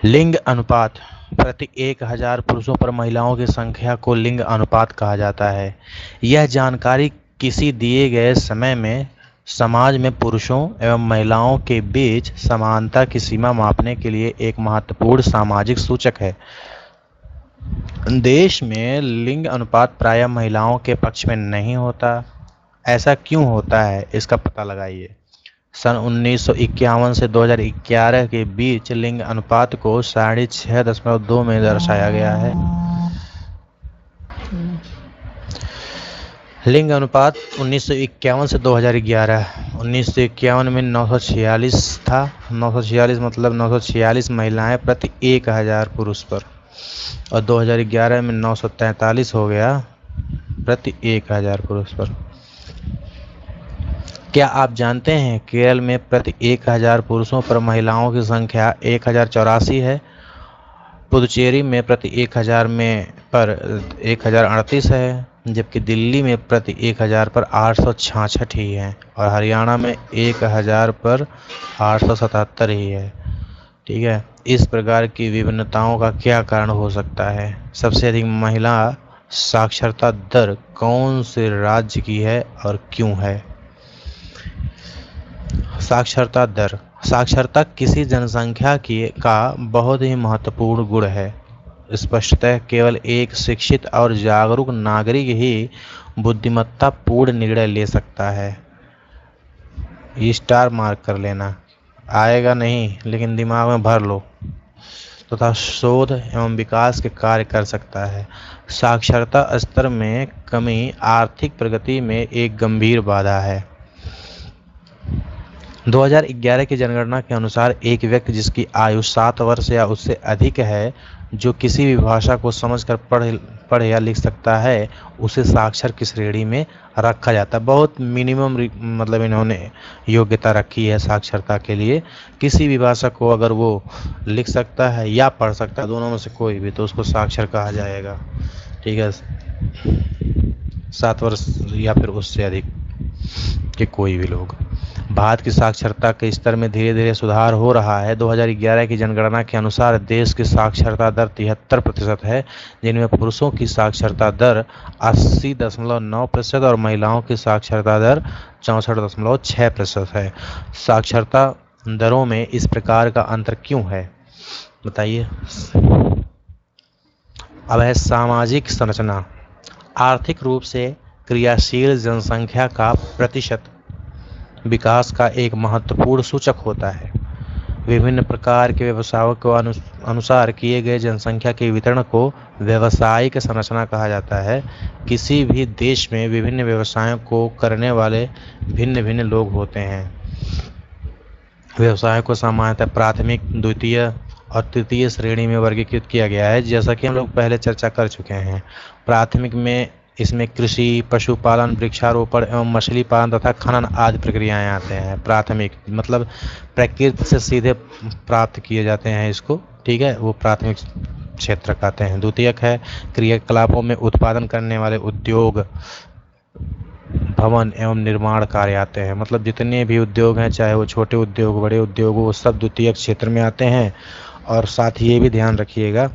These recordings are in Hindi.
लिंग अनुपात प्रति 1000 पुरुषों पर महिलाओं की संख्या को लिंग अनुपात कहा जाता है। यह जानकारी किसी दिए गए समय में समाज में पुरुषों एवं महिलाओं के बीच समानता की सीमा मापने के लिए एक महत्वपूर्ण सामाजिक सूचक है। देश में लिंग अनुपात प्रायः महिलाओं के पक्ष में नहीं होता। ऐसा क्यों होता है, इसका पता लगाइए। सन 1951 से 2011 के बीच लिंग अनुपात को 6.2 में दर्शाया गया है। लिंग अनुपात 1951 से 2011। 1951 में 946 था। 946 मतलब 946 महिलाएं प्रति 1000 पुरुष पर, और 2011 में 943 हो गया प्रति 1000 पुरुष पर। क्या आप जानते हैं केरल में प्रति 1000 पुरुषों पर महिलाओं की संख्या 1084 है। पुदुचेरी में प्रति 1000 में पर 1038 है, जबकि दिल्ली में प्रति 1000 पर 866 ही है, और हरियाणा में 1000 पर 877 ही है। ठीक है, इस प्रकार की विभिन्नताओं का क्या कारण हो सकता है? सबसे अधिक महिला साक्षरता दर कौन से राज्य की है और क्यों है? साक्षरता दर। साक्षरता किसी जनसंख्या का बहुत ही महत्वपूर्ण गुण है। स्पष्टतः केवल एक शिक्षित और जागरूक नागरिक ही बुद्धिमत्तापूर्ण निर्णय ले सकता है। ये स्टार मार्क कर लेना, आएगा नहीं लेकिन दिमाग में भर लो, तथा शोध एवं विकास के कार्य कर सकता है। साक्षरता स्तर में कमी आर्थिक प्रगति में एक गंभीर बाधा है। 2011 की जनगणना के अनुसार एक व्यक्ति जिसकी आयु 7 वर्ष या उससे अधिक है, जो किसी भी भाषा को समझकर पढ़ या लिख सकता है, उसे साक्षर की श्रेणी में रखा जाता है। बहुत मिनिमम मतलब इन्होंने योग्यता रखी है साक्षरता के लिए। किसी भी भाषा को अगर वो लिख सकता है या पढ़ सकता है, दोनों में से कोई भी, तो उसको साक्षर कहा जाएगा। ठीक है, 7 वर्ष या फिर उससे अधिक के कोई भी लोग। भारत की साक्षरता के स्तर में धीरे धीरे सुधार हो रहा है। 2011 की जनगणना के अनुसार देश की साक्षरता दर 73% है, जिनमें पुरुषों की साक्षरता दर 80.9% और महिलाओं की साक्षरता दर 64.6% है। साक्षरता दरों में इस प्रकार का अंतर क्यों है, बताइए। अब है सामाजिक संरचना। आर्थिक रूप से क्रियाशील जनसंख्या का प्रतिशत विकास का एक महत्वपूर्ण सूचक होता है। विभिन्न प्रकार के व्यवसायों के अनुसार किए गए जनसंख्या के वितरण को व्यावसायिक संरचना कहा जाता है। किसी भी देश में विभिन्न व्यवसायों को करने वाले भिन्न भिन्न लोग होते हैं। व्यवसायों को सामान्यतः प्राथमिक, द्वितीय और तृतीय श्रेणी में वर्गीकृत किया गया है, जैसा कि हम लोग पहले चर्चा कर चुके हैं। प्राथमिक में इसमें कृषि, पशुपालन, वृक्षारोपण एवं मछली पालन तथा खनन आदि प्रक्रियाएं आते हैं। प्राथमिक मतलब प्रकृति से सीधे प्राप्त किए जाते हैं इसको, ठीक है, वो प्राथमिक क्षेत्र कहते हैं। द्वितीयक है क्रियाकलापों में उत्पादन करने वाले उद्योग, भवन एवं निर्माण कार्य आते हैं। मतलब जितने भी उद्योग हैं, चाहे वो छोटे उद्योग, बड़े उद्योग, वो सब द्वितीयक क्षेत्र में आते हैं। और साथ ही ये भी ध्यान रखिएगा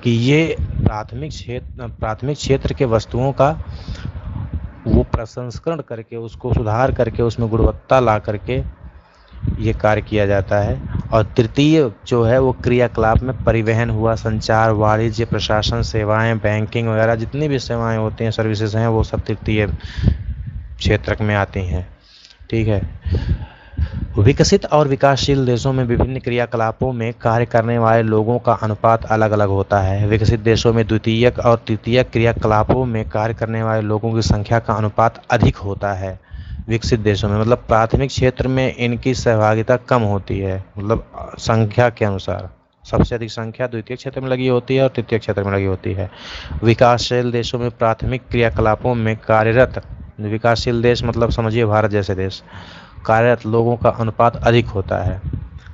कि ये प्राथमिक क्षेत्र के वस्तुओं का वो प्रसंस्करण करके, उसको सुधार करके, उसमें गुणवत्ता ला करके ये कार्य किया जाता है। और तृतीय जो है वो क्रियाकलाप में परिवहन हुआ, संचार, वाणिज्य, प्रशासन, सेवाएं, बैंकिंग वगैरह जितनी भी सेवाएं होती हैं, सर्विसेज हैं, वो सब तृतीय क्षेत्र में आती हैं। ठीक है, विकसित और विकासशील देशों में विभिन्न क्रियाकलापों में कार्य करने वाले लोगों का अनुपात अलग अलग होता है। विकसित देशों में द्वितीयक और तृतीयक क्रियाकलापों में कार्य करने वाले लोगों की संख्या का अनुपात अधिक होता है। विकसित देशों में मतलब प्राथमिक क्षेत्र में इनकी सहभागिता कम होती है, मतलब संख्या के अनुसार सबसे अधिक संख्या द्वितीय क्षेत्र में लगी होती है और तृतीय क्षेत्र में लगी होती है। विकासशील देशों में प्राथमिक क्रियाकलापों में कार्यरत, विकासशील देश मतलब समझिए भारत जैसे देश, कार्यरत लोगों का अनुपात अधिक होता है।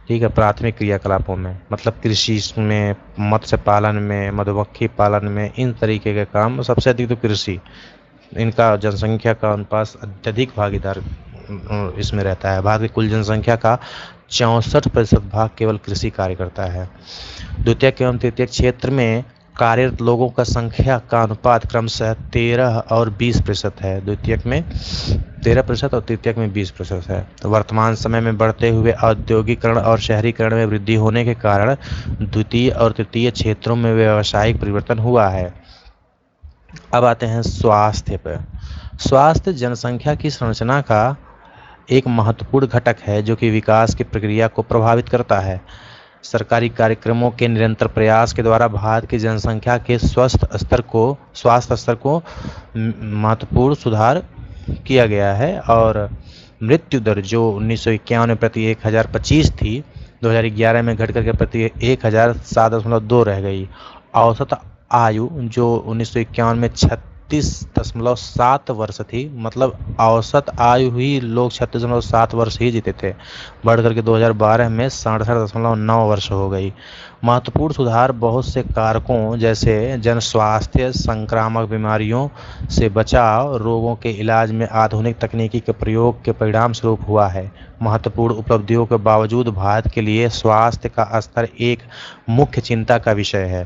ठीक है, प्राथमिक क्रियाकलापों में मतलब कृषि में, मत्स्य पालन में, मधुमक्खी पालन में, इन तरीके के काम सबसे अधिक तो कृषि, इनका जनसंख्या का अनुपात अत्यधिक भागीदार इसमें रहता है। भारत की कुल जनसंख्या का 64% भाग केवल कृषि कार्य करता है। द्वितीयक एवं तृतीयक क्षेत्र में कार्यरत लोगों का संख्या का अनुपात क्रमशः 13 और 20% है। द्वितीयक में 13% और तृतीयक में 20% है। तो वर्तमान समय में बढ़ते हुए औद्योगिकरण और शहरीकरण में वृद्धि होने के कारण द्वितीय और तृतीय क्षेत्रों में व्यावसायिक परिवर्तन हुआ है। अब आते हैं स्वास्थ्य पर। स्वास्थ्य जनसंख्या की संरचना का एक महत्वपूर्ण घटक है जो कि विकास की प्रक्रिया को प्रभावित करता है। सरकारी कार्यक्रमों के निरंतर प्रयास के द्वारा भारत की जनसंख्या के स्वास्थ्य स्तर को महत्वपूर्ण सुधार किया गया है और मृत्यु दर जो 1951 में प्रति 1025 थी, 2011 में घट करके प्रति 1007.2 रह गई। औसत आयु जो 1951 में 36.7 वर्ष थी, मतलब औसत आयु ही लोग 36.7 वर्ष ही जीते थे, बढ़ करके 2012 में 67.9 वर्ष हो गई। महत्वपूर्ण सुधार बहुत से कारकों जैसे जन स्वास्थ्य, संक्रामक बीमारियों से बचाव, रोगों के इलाज में आधुनिक तकनीकी के प्रयोग के परिणाम स्वरूप हुआ है। महत्वपूर्ण उपलब्धियों के बावजूद भारत के लिए स्वास्थ्य का स्तर एक मुख्य चिंता का विषय है।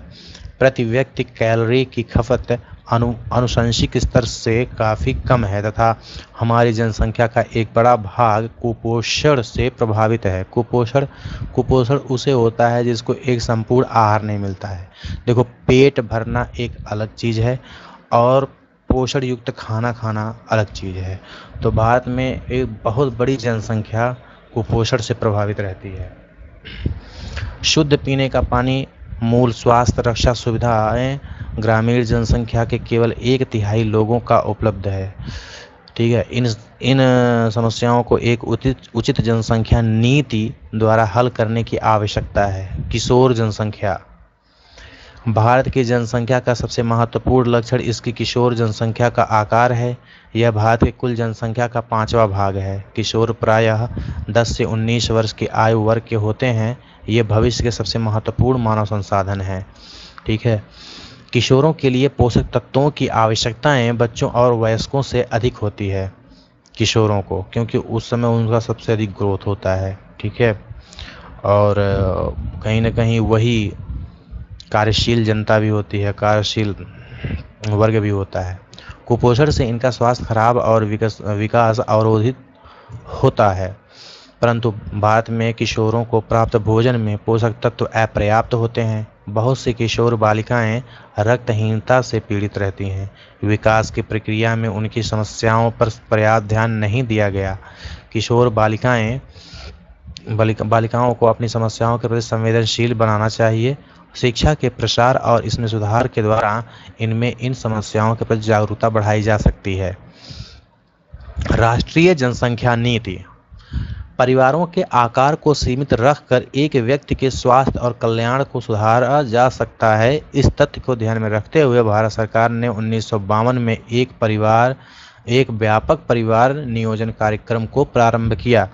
प्रति व्यक्ति कैलोरी की खपत अनुशंसित स्तर से काफ़ी कम है तथा हमारी जनसंख्या का एक बड़ा भाग कुपोषण से प्रभावित है। कुपोषण उसे होता है जिसको एक संपूर्ण आहार नहीं मिलता है। देखो, पेट भरना एक अलग चीज़ है और पोषण युक्त खाना खाना अलग चीज़ है। तो भारत में एक बहुत बड़ी जनसंख्या कुपोषण से प्रभावित रहती है। शुद्ध पीने का पानी, मूल स्वास्थ्य रक्षा सुविधाएं ग्रामीण जनसंख्या के केवल 1/3 लोगों का उपलब्ध है। ठीक है, इन समस्याओं को एक उचित जनसंख्या नीति द्वारा हल करने की आवश्यकता है। किशोर जनसंख्या। भारत की जनसंख्या का सबसे महत्वपूर्ण लक्षण इसकी किशोर जनसंख्या का आकार है। यह भारत की कुल जनसंख्या का 5वां भाग है। किशोर प्रायः 10 से 19 वर्ष की आयु वर्ग के होते हैं। ये भविष्य के सबसे महत्वपूर्ण मानव संसाधन हैं। ठीक है, किशोरों के लिए पोषक तत्वों की आवश्यकताएं बच्चों और वयस्कों से अधिक होती है किशोरों को, क्योंकि उस समय उनका सबसे अधिक ग्रोथ होता है। ठीक है, और कहीं ना कहीं वही कार्यशील जनता भी होती है, कार्यशील वर्ग भी होता है। कुपोषण से इनका स्वास्थ्य खराब और विकास अवरोधित होता है। परंतु भारत में किशोरों को प्राप्त भोजन में पोषक तत्व अपर्याप्त होते हैं। बहुत सी किशोर बालिकाएं रक्तहीनता से पीड़ित रहती हैं। विकास की प्रक्रिया में उनकी समस्याओं पर पर्याप्त ध्यान नहीं दिया गया। किशोर बालिकाओं को अपनी समस्याओं के प्रति संवेदनशील बनाना चाहिए। शिक्षा के प्रसार और इसमें सुधार के द्वारा इनमें इन समस्याओं के प्रति जागरूकता बढ़ाई जा सकती है। राष्ट्रीय जनसंख्या नीति। परिवारों के आकार को सीमित रखकर एक व्यक्ति के स्वास्थ्य और कल्याण को सुधारा जा सकता है। इस तथ्य को ध्यान में रखते हुए भारत सरकार ने 1952 में एक व्यापक परिवार नियोजन कार्यक्रम को प्रारंभ किया।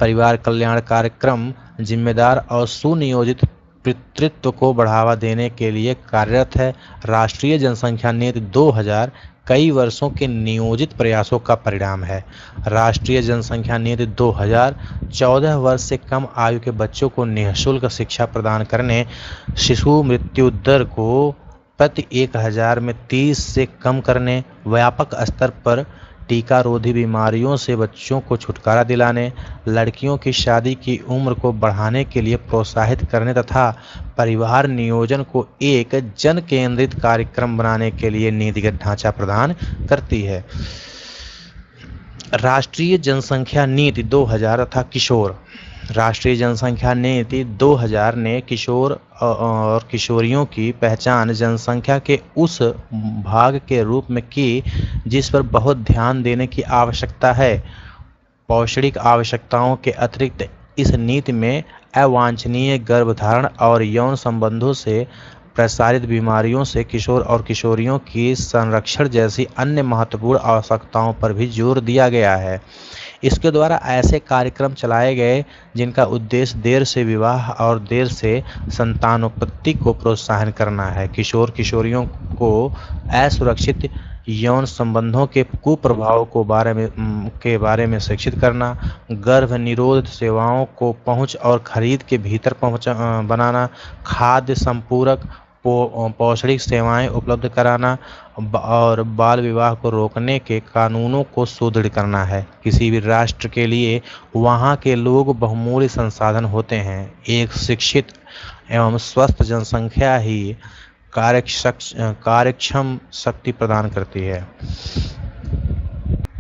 परिवार कल्याण कार्यक्रम जिम्मेदार और सुनियोजित पितृत्व को बढ़ावा देने के लिए कार्यरत है। राष्ट्रीय जनसंख्या नीति 2000 कई वर्षों के नियोजित प्रयासों का परिणाम है। राष्ट्रीय जनसंख्या नीति 2000 14 वर्ष से कम आयु के बच्चों को निःशुल्क शिक्षा प्रदान करने, शिशु मृत्यु दर को प्रति 1000 में 30 से कम करने, व्यापक स्तर पर टीका रोधी बीमारियों से बच्चों को छुटकारा दिलाने, लड़कियों की शादी की उम्र को बढ़ाने के लिए प्रोत्साहित करने तथा परिवार नियोजन को एक जन केंद्रित कार्यक्रम बनाने के लिए नीतिगत ढांचा प्रदान करती है। राष्ट्रीय जनसंख्या नीति 2000 तथा किशोर। राष्ट्रीय जनसंख्या नीति 2000 ने किशोर और किशोरियों की पहचान जनसंख्या के उस भाग के रूप में की जिस पर बहुत ध्यान देने की आवश्यकता है। पौष्टिक आवश्यकताओं के अतिरिक्त इस नीति में अवांछनीय गर्भधारण और यौन संबंधों से प्रसारित बीमारियों से किशोर और किशोरियों की संरक्षण जैसी अन्य महत्वपूर्ण आवश्यकताओं पर भी जोर दिया गया है। इसके द्वारा ऐसे कार्यक्रम चलाए गए जिनका उद्देश्य देर से विवाह और देर से संतानोत्पत्ति को प्रोत्साहन करना है। किशोर किशोरियों को असुरक्षित यौन संबंधों के कुप्रभाव के बारे में शिक्षित करना, गर्भ निरोध सेवाओं को पहुंच और खरीद के भीतर बनाना, खाद्य संपूरक पौष्टिक सेवाएं उपलब्ध कराना और बाल विवाह को रोकने के कानूनों को सुदृढ़ करना है। किसी भी राष्ट्र के लिए वहाँ के लोग बहुमूल्य संसाधन होते हैं। एक शिक्षित एवं स्वस्थ जनसंख्या ही कार्यक्षम शक्ति प्रदान करती है।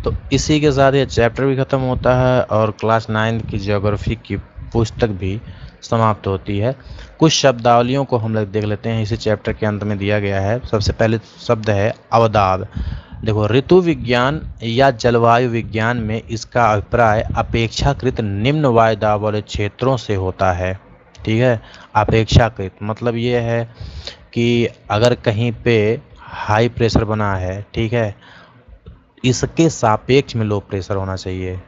तो इसी के साथ ये चैप्टर भी ख़त्म होता है और क्लास 9 की ज्योग्राफी की पुस्तक भी समाप्त होती है। कुछ शब्दावलियों को हम लोग देख लेते हैं, इसी चैप्टर के अंत में दिया गया है। सबसे पहले शब्द है अवदाब। देखो, ऋतु विज्ञान या जलवायु विज्ञान में इसका अभिप्राय अपेक्षाकृत निम्न वायुदाब वाले क्षेत्रों से होता है। ठीक है, अपेक्षाकृत मतलब ये है कि अगर कहीं पे हाई प्रेशर बना है, ठीक है, इसके सापेक्ष में लो प्रेशर होना चाहिए।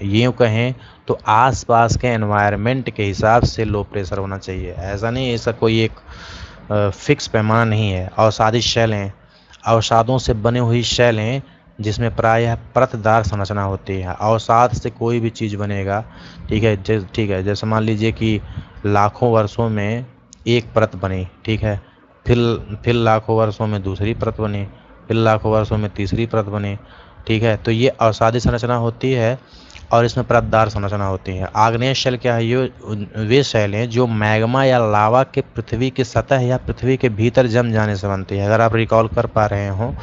यूँ कहें तो आसपास के एनवायरनमेंट के हिसाब से लो प्रेशर होना चाहिए। ऐसा नहीं, ऐसा कोई एक फिक्स पैमाना नहीं है। अवसादी शैलें, अवसादों से बनी हुई शैलें जिसमें प्रायः परतदार संरचना होती है। अवसाद से कोई भी चीज़ बनेगा, ठीक है, जैसे मान लीजिए कि लाखों वर्षों में एक परत बनी, ठीक है, फिर लाखों वर्षों में दूसरी परत बनी, फिर लाखों वर्षों में तीसरी परत बनी, ठीक है। तो ये अवसादी संरचना होती है और इसमें परतदार संरचना होती है। आग्नेय शैल क्या है? ये वे शैलें जो मैग्मा या लावा के पृथ्वी की सतह या पृथ्वी के भीतर जम जाने से बनती है। अगर आप रिकॉल कर पा रहे हो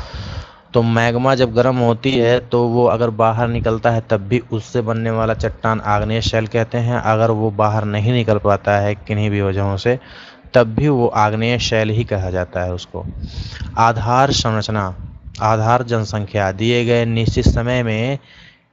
तो मैग्मा जब गर्म होती है तो वो अगर बाहर निकलता है तब भी उससे बनने वाला चट्टान आग्नेय शैल कहते हैं। अगर वो बाहर नहीं निकल पाता है किन्हीं भी वजहों से तब भी वो आग्नेय शैल ही कहा जाता है उसको। आधार संरचना, आधार जनसंख्या दिए गए निश्चित समय में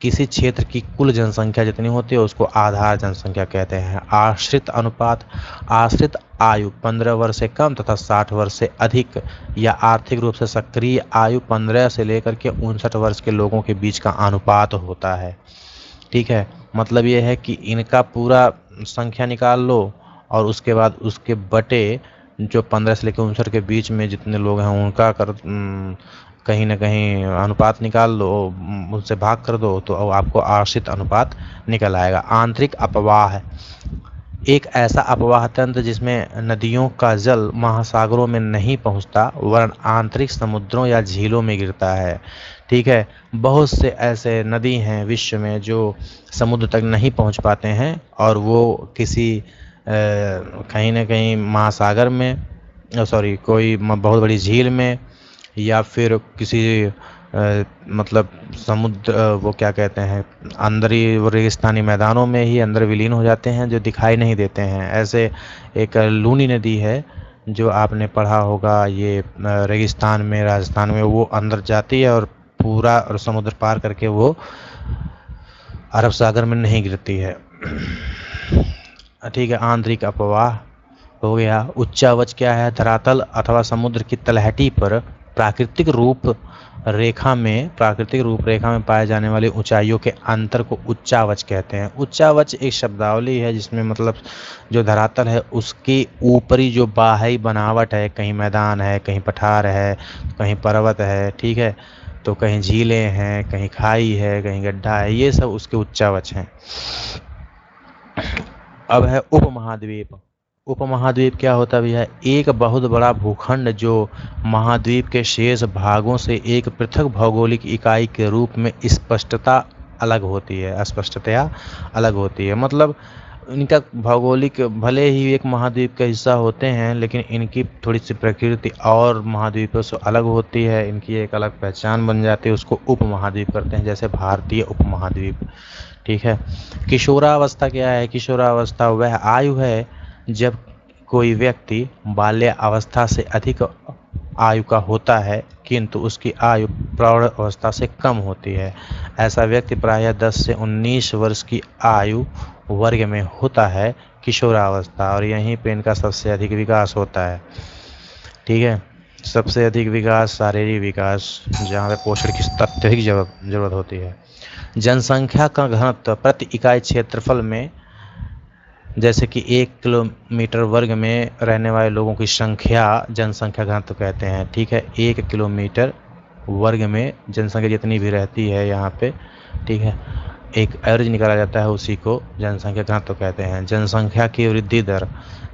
किसी क्षेत्र की कुल जनसंख्या जितनी होती है उसको आधार जनसंख्या कहते हैं। आश्रित अनुपात, आश्रित आयु 15 वर्ष से कम तथा 60 वर्ष से अधिक या आर्थिक रूप से सक्रिय आयु 15 से लेकर के 59 वर्ष के लोगों के बीच का अनुपात होता है। ठीक है, मतलब ये है कि इनका पूरा संख्या निकाल लो और उसके बाद उसके बटे जो 15 से लेकर 59 के बीच में जितने लोग हैं उनका कहीं ना कहीं अनुपात निकाल लो, उससे भाग कर दो तो आपको आश्रित अनुपात निकल आएगा। आंतरिक अपवाह, एक ऐसा अपवाह तंत्र जिसमें नदियों का जल महासागरों में नहीं पहुंचता वरन आंतरिक समुद्रों या झीलों में गिरता है। ठीक है, बहुत से ऐसे नदी हैं विश्व में जो समुद्र तक नहीं पहुंच पाते हैं और वो किसी कहीं ना कहीं महासागर में कोई बहुत बड़ी झील में या फिर किसी मतलब समुद्र वो क्या कहते हैं अंदरी रेगिस्तानी मैदानों में ही अंदर विलीन हो जाते हैं जो दिखाई नहीं देते हैं। ऐसे एक लूनी नदी है जो आपने पढ़ा होगा, ये रेगिस्तान में राजस्थान में वो अंदर जाती है और पूरा और समुद्र पार करके वो अरब सागर में नहीं गिरती है। ठीक है, आंतरिक अपवाह हो गया। उच्चावच क्या है? धरातल अथवा समुद्र की तलहटी पर प्राकृतिक रूपरेखा में पाए जाने वाली ऊंचाइयों के अंतर को उच्चावच कहते हैं। उच्चावच एक शब्दावली है जिसमें मतलब जो धरातल है उसकी ऊपरी जो बाह्य बनावट है, कहीं मैदान है, कहीं पठार है, कहीं पर्वत है, ठीक है, तो कहीं झीलें हैं, कहीं खाई है, कहीं गड्ढा है, ये सब उसके उच्चावच हैं। अब है उपमहाद्वीप। उपमहाद्वीप क्या होता है भैया? एक बहुत बड़ा भूखंड जो महाद्वीप के शेष भागों से एक पृथक भौगोलिक इकाई के रूप में स्पष्टतया अलग होती है। मतलब इनका भौगोलिक भले ही एक महाद्वीप का हिस्सा होते हैं लेकिन इनकी थोड़ी सी प्रकृति और महाद्वीपों से अलग होती है, इनकी एक अलग पहचान बन जाती है, उसको उपमहाद्वीप करते हैं, जैसे भारतीय उपमहाद्वीप। ठीक है, किशोरावस्था क्या है? किशोरावस्था वह आयु है जब कोई व्यक्ति बाल्यावस्था से अधिक आयु का होता है किंतु उसकी आयु प्रौढ़ अवस्था से कम होती है। ऐसा व्यक्ति प्रायः 10 से 19 वर्ष की आयु वर्ग में होता है किशोरावस्था, और यहीं पे इनका सबसे अधिक विकास होता है। ठीक है, सबसे अधिक विकास शारीरिक विकास, जहाँ पे पोषण की अत्यधिक जरूरत होती है। जनसंख्या का घनत्व प्रति इकाई क्षेत्रफल में, जैसे कि 1 किलोमीटर वर्ग में रहने वाले लोगों की संख्या जनसंख्या घनत्व कहते हैं। ठीक है, 1 किलोमीटर वर्ग में जनसंख्या जितनी भी रहती है यहाँ पे, ठीक है, एक एवरेज निकाला जाता है, उसी को जनसंख्या घनत्व कहते हैं। जनसंख्या की वृद्धि दर,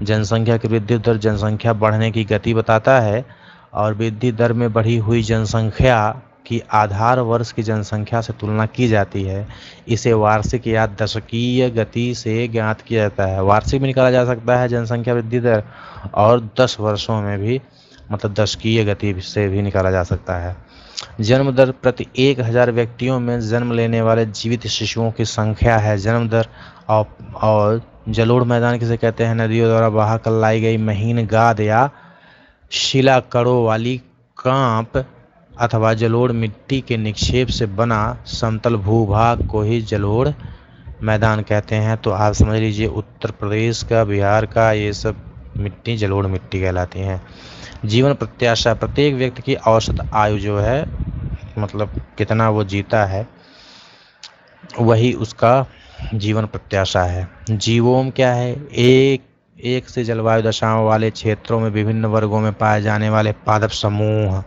जनसंख्या की वृद्धि दर जनसंख्या बढ़ने की गति बताता है, और वृद्धि दर में बढ़ी हुई जनसंख्या की आधार वर्ष की जनसंख्या से तुलना की जाती है। इसे वार्षिक या दशकीय गति से ज्ञात किया जाता है। वार्षिक में निकाला जा सकता है जनसंख्या वृद्धि दर, और 10 वर्षों में भी, मतलब दशकीय गति से भी निकाला जा सकता है। जन्म दर प्रति 1000 व्यक्तियों में जन्म लेने वाले जीवित शिशुओं की संख्या है जन्म दर। और जलोढ़ मैदान किसे कहते हैं? नदियों द्वारा बहा कर लाई गई महीन गाद या शिलाकड़ों वाली कांप अथवा जलोढ़ मिट्टी के निक्षेप से बना समतल भूभाग को ही जलोढ़ मैदान कहते हैं। तो आप समझ लीजिए उत्तर प्रदेश का, बिहार का, ये सब मिट्टी जलोढ़ मिट्टी कहलाती हैं। जीवन प्रत्याशा, प्रत्येक व्यक्ति की औसत आयु जो है, मतलब कितना वो जीता है, वही उसका जीवन प्रत्याशा है। जीवोम क्या है? एक से जलवायु दशाओं वाले क्षेत्रों में विभिन्न वर्गों में पाए जाने वाले पादप समूह,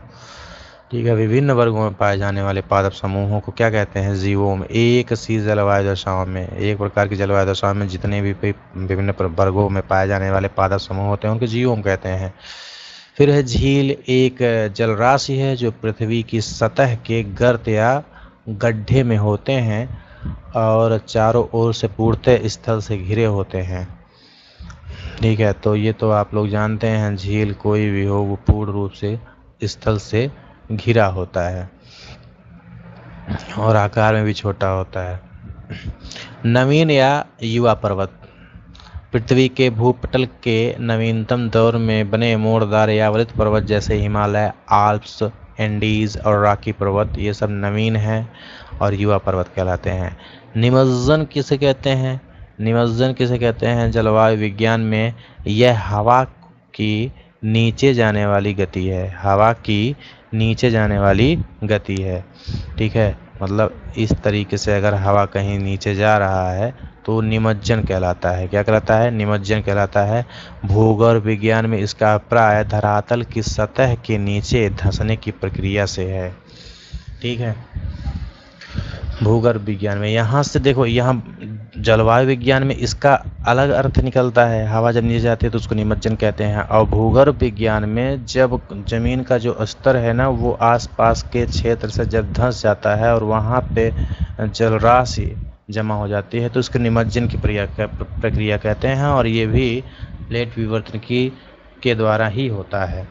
ठीक है, विभिन्न वर्गों में पाए जाने वाले पादप समूहों को क्या कहते हैं? जीवोम। एक सी जलवायु दशाओं में, एक प्रकार की जलवायु दशाओं में जितने भी विभिन्न वर्गों में पाए जाने वाले पादप समूह होते हैं उनको जीवोम कहते हैं। फिर है झील, एक जलराशि है जो पृथ्वी की सतह के गर्त या गड्ढे में होते हैं और चारों ओर से पूर्णतः स्थल से घिरे होते हैं, ठीक है। तो ये तो आप लोग जानते हैं, झील कोई भी हो वो पूर्ण रूप से स्थल से घिरा होता है और आकार में भी छोटा होता है। नवीन या युवा पर्वत, पृथ्वी के भूपटल के नवीनतम दौर में बने मोड़दार या अवलित पर्वत जैसे हिमालय, आल्प्स, एंडीज और रॉकी पर्वत, ये सब नवीन हैं और युवा पर्वत कहलाते हैं। निमज्जन किसे कहते हैं? निमज्जन किसे कहते हैं? जलवायु विज्ञान में यह हवा की नीचे जाने वाली गति है। हवा की नीचे जाने वाली गति है, ठीक है। मतलब इस तरीके से अगर हवा कहीं नीचे जा रहा है तो निमज्जन कहलाता है। क्या कहलाता है? निमज्जन कहलाता है। भूगर्भ विज्ञान में इसका अभिप्राय धरातल की सतह के नीचे धंसने की प्रक्रिया से है, ठीक है। भूगर्भ विज्ञान में, यहाँ से देखो, यहाँ जलवायु विज्ञान में इसका अलग अर्थ निकलता है। हवा जब नीचे जाती है तो उसको निमज्जन कहते हैं। और भूगर्भ विज्ञान में जब जमीन का जो स्तर है ना, वो आसपास के क्षेत्र से जब धंस जाता है और वहाँ पे जलराशि जमा हो जाती है तो उसको निमज्जन की प्रक्रिया कहते हैं। और ये भी प्लेट विवर्तन के द्वारा ही होता है,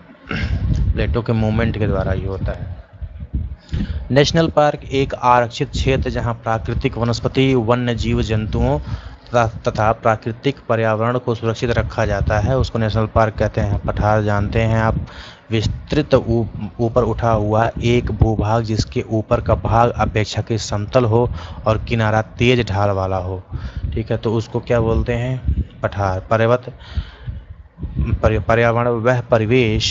प्लेटों के मूवमेंट के द्वारा ही होता है। नेशनल पार्क एक आरक्षित क्षेत्र जहां प्राकृतिक वनस्पति, वन्य जीव जंतुओं तथा प्राकृतिक पर्यावरण को सुरक्षित रखा जाता है, उसको नेशनल पार्क कहते हैं। पठार जानते हैं आप, विस्तृत ऊपर उठा हुआ एक भूभाग जिसके ऊपर का भाग अपेक्षाकृत समतल हो और किनारा तेज ढाल वाला हो, ठीक है, तो उसको क्या बोलते हैं? पठार। पर्वत, पर्यावरण वह परिवेश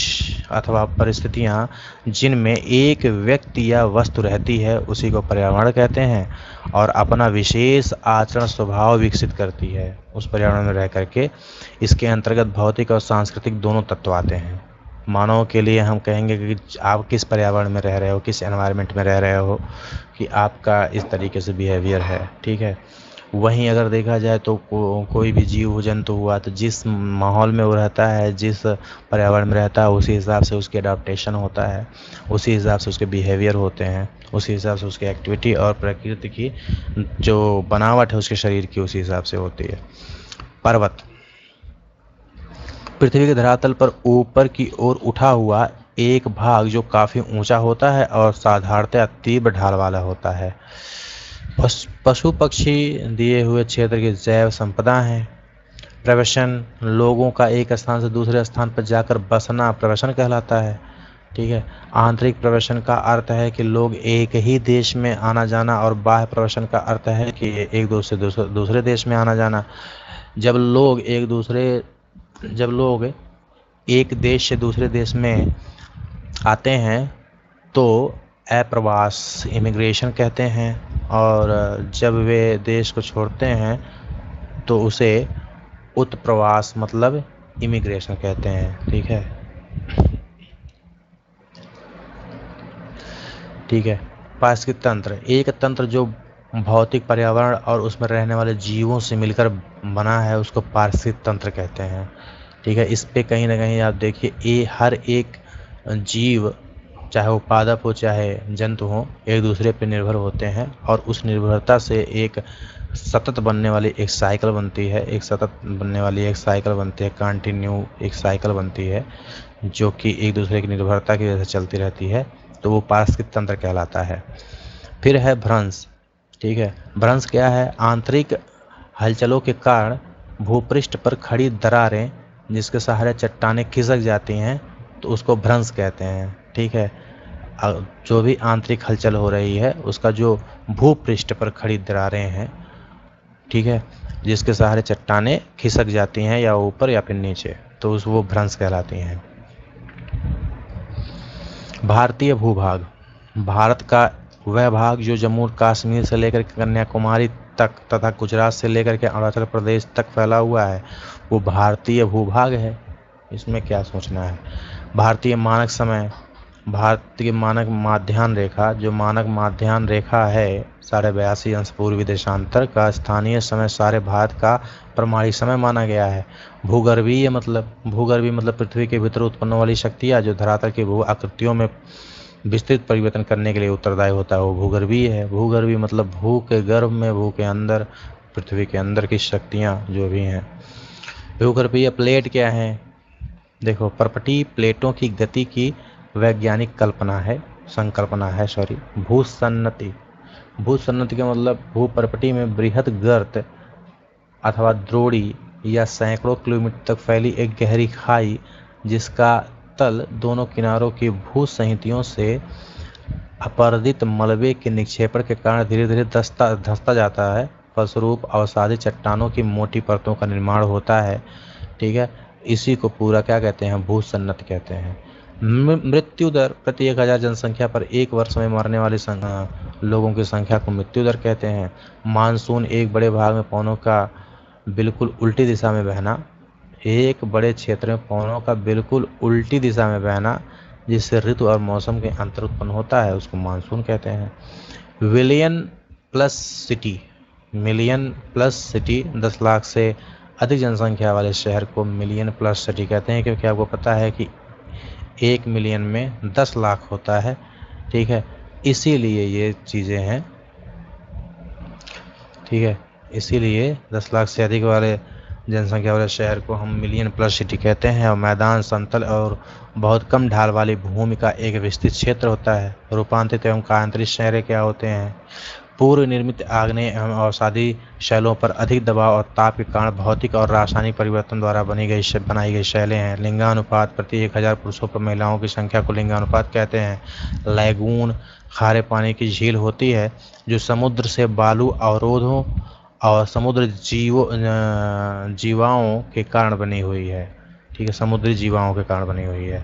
अथवा परिस्थितियाँ जिनमें एक व्यक्ति या वस्तु रहती है उसी को पर्यावरण कहते हैं और अपना विशेष आचरण स्वभाव विकसित करती है उस पर्यावरण में रह करके। इसके अंतर्गत भौतिक और सांस्कृतिक दोनों तत्व आते हैं। मानव के लिए हम कहेंगे कि आप किस पर्यावरण में रह रहे हो, किस एनवायरनमेंट में रह रहे हो, कि आपका इस तरीके से बिहेवियर है, ठीक है। वहीं अगर देखा जाए तो कोई भी जीव जंतु हुआ तो जिस माहौल में वो रहता है, जिस पर्यावरण में रहता है, उसी हिसाब से उसकी अडॉप्टेशन होता है, उसी हिसाब से उसके बिहेवियर होते हैं, उसी हिसाब से उसकी एक्टिविटी और प्रकृति की जो बनावट है उसके शरीर की उसी हिसाब से होती है। पर्वत, पृथ्वी के धरातल पर ऊपर की ओर उठा हुआ एक भाग जो काफ़ी ऊंचा होता है और साधारणतः तीव्र ढाल वाला होता है। पशु पक्षी दिए हुए क्षेत्र की जैव संपदा है। प्रवसन, लोगों का एक स्थान से दूसरे स्थान पर जाकर बसना प्रवसन कहलाता है, ठीक है। आंतरिक प्रवसन का अर्थ है कि लोग एक ही देश में आना जाना और बाह्य प्रवसन का अर्थ है कि एक दूसरे देश में आना जाना। जब लोग एक देश से दूसरे देश में आते हैं तो अप्रवास, इमिग्रेशन कहते हैं, और जब वे देश को छोड़ते हैं तो उसे उत्प्रवास मतलब इमिग्रेशन कहते हैं, ठीक है। ठीक है। पारिस्थितिक तंत्र, एक तंत्र जो भौतिक पर्यावरण और उसमें रहने वाले जीवों से मिलकर बना है उसको पारिस्थितिक तंत्र कहते हैं। ठीक है। इस पे कहीं ना कहीं आप देखिए, ये हर एक जीव, चाहे वो पादप हो चाहे जंतु हो, एक दूसरे पे निर्भर होते हैं और उस निर्भरता से एक सतत बनने वाली एक साइकिल बनती है, कंटिन्यू एक साइकिल बनती है जो कि एक दूसरे की निर्भरता की वजह से चलती रहती है, तो वो पारिस्थितिक तंत्र कहलाता है। फिर है भ्रंश। ठीक है। भ्रंश क्या है? आंतरिक हलचलों के कारण भूपृष्ठ पर खड़ी दरारें जिसके सहारे चट्टानें खिसक जाती हैं, तो उसको भ्रंश कहते हैं। ठीक है। जो भी आंतरिक हलचल हो रही है उसका जो भूपृष्ठ पर खड़ी दरारें हैं, ठीक है, जिसके सहारे चट्टानें खिसक जाती हैं या ऊपर या फिर नीचे, तो वो भ्रंश कहलाती हैं। भारतीय भूभाग, भारत का वह भाग जो जम्मू कश्मीर से लेकर के कन्याकुमारी तक तथा गुजरात से लेकर के अरुणाचल प्रदेश तक फैला हुआ है, वो भारतीय भूभाग है। इसमें क्या सोचना है? भारतीय मानक समय, भारतीय मानक माध्याह्न रेखा, जो मानक माध्याह्न रेखा है 82.5 अंश पूर्वी देशांतर का स्थानीय समय सारे भारत का प्रमाणिक समय माना गया है। भूगर्भीय मतलब पृथ्वी के भीतर उत्पन्न वाली शक्तियाँ जो धरातल की भू आकृतियों में विस्तृत परिवर्तन करने के लिए उत्तरदायी होता है, वो भूगर्भीय है। भूगर्भीय मतलब भू के गर्भ में, भू के अंदर, पृथ्वी के अंदर की शक्तियाँ जो भी हैं। भूगर्भीय प्लेट क्या है? देखो, पर्पटी प्लेटों की गति की वैज्ञानिक संकल्पना है। भूसन्नति, भूसन्नति का मतलब भूपर्पटी में बृहद गर्त अथवा द्रोणी या सैकड़ों किलोमीटर तक फैली एक गहरी खाई जिसका तल दोनों किनारों की भूसंहितियों से अपरदित मलबे के निक्षेपण के कारण धीरे धीरे धंसता जाता है। फलस्वरूप अवसादी चट्टानों की मोटी परतों का निर्माण होता है। ठीक है। इसी को पूरा क्या कहते हैं? भूसन्नति कहते हैं। मृत्यु दर, प्रति 1000 जनसंख्या पर एक वर्ष में मरने वाले लोगों की संख्या को मृत्यु दर कहते हैं। मानसून, एक बड़े भाग में पवनों का बिल्कुल उल्टी दिशा में बहना, एक बड़े क्षेत्र में पवनों का बिल्कुल उल्टी दिशा में बहना जिससे ऋतु और मौसम के अंतर उत्पन्न होता है, उसको मानसून कहते हैं। मिलियन प्लस सिटी, 10 लाख से अधिक जनसंख्या वाले शहर को मिलियन प्लस सिटी कहते हैं, क्योंकि आपको पता है कि 1 मिलियन में 10 लाख होता है। ठीक है। इसीलिए ये चीज़ें हैं। ठीक है। इसीलिए 10 लाख से अधिक वाले जनसंख्या वाले शहर को हम मिलियन प्लस सिटी कहते हैं। और मैदान, समतल और बहुत कम ढाल वाली भूमि का एक विस्तृत क्षेत्र होता है। रूपांतरित एवं कायांतरित शहरें क्या होते हैं? पूर्व निर्मित आग्नेय एवं अवसादी शैलों पर अधिक दबाव और ताप के कारण भौतिक और रासायनिक परिवर्तन द्वारा बनाई गई शैलें हैं। लिंगानुपात, प्रति 1000 पुरुषों पर महिलाओं की संख्या को लिंगानुपात कहते हैं। लैगून, खारे पानी की झील होती है जो समुद्र से बालू अवरोधों और समुद्र जीवाओं के कारण बनी हुई है। ठीक है। समुद्री जीवाओं के कारण बनी हुई है।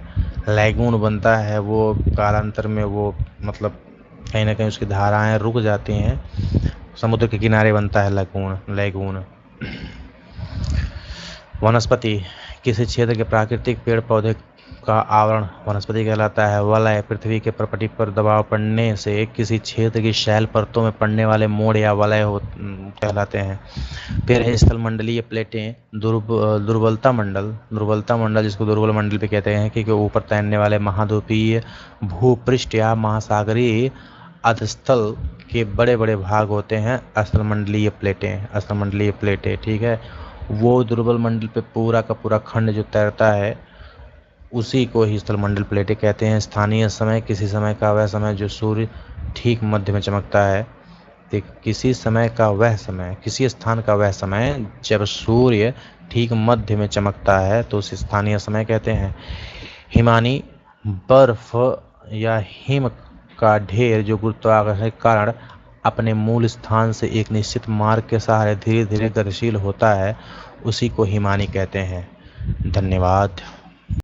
लैगून बनता है वो कालांतर में, वो मतलब कहीं ना कहीं उसकी धाराएं रुक जाती हैं, समुद्र के किनारे बनता है लैगून। वनस्पति, किसी क्षेत्र के प्राकृतिक पेड़ पौधे का आवरण वनस्पति कहलाता है। वलय, पृथ्वी के पर्पटी पर दबाव पड़ने से किसी क्षेत्र की शैल परतों में पड़ने वाले मोड़ या वलय कहलाते हैं। फिर है स्थल मंडलीय प्लेटें। दुर्बलता मंडल जिसको दुर्बल मंडल भी कहते हैं, क्योंकि ऊपर तैरने वाले महाद्वीपीय भूपृष्ठ या महासागरीय अधस्थल के बड़े बड़े भाग होते हैं स्थल मंडलीय प्लेटें। ठीक है। वो दुर्बल मंडल पे पूरा का पूरा खंड जो तैरता है उसी को ही स्थल मंडल प्लेटें कहते हैं। स्थानीय समय, किसी समय का वह समय जो सूर्य ठीक मध्य में चमकता है। किसी स्थान का वह समय जब सूर्य ठीक मध्य में चमकता है तो उसे स्थानीय समय कहते हैं। हिमानी, बर्फ या हिम का ढेर जो गुरुत्वाकर्षण के कारण अपने मूल स्थान से एक निश्चित मार्ग के सहारे धीरे धीरे गतिशील होता है, उसी को हिमानी कहते हैं। धन्यवाद।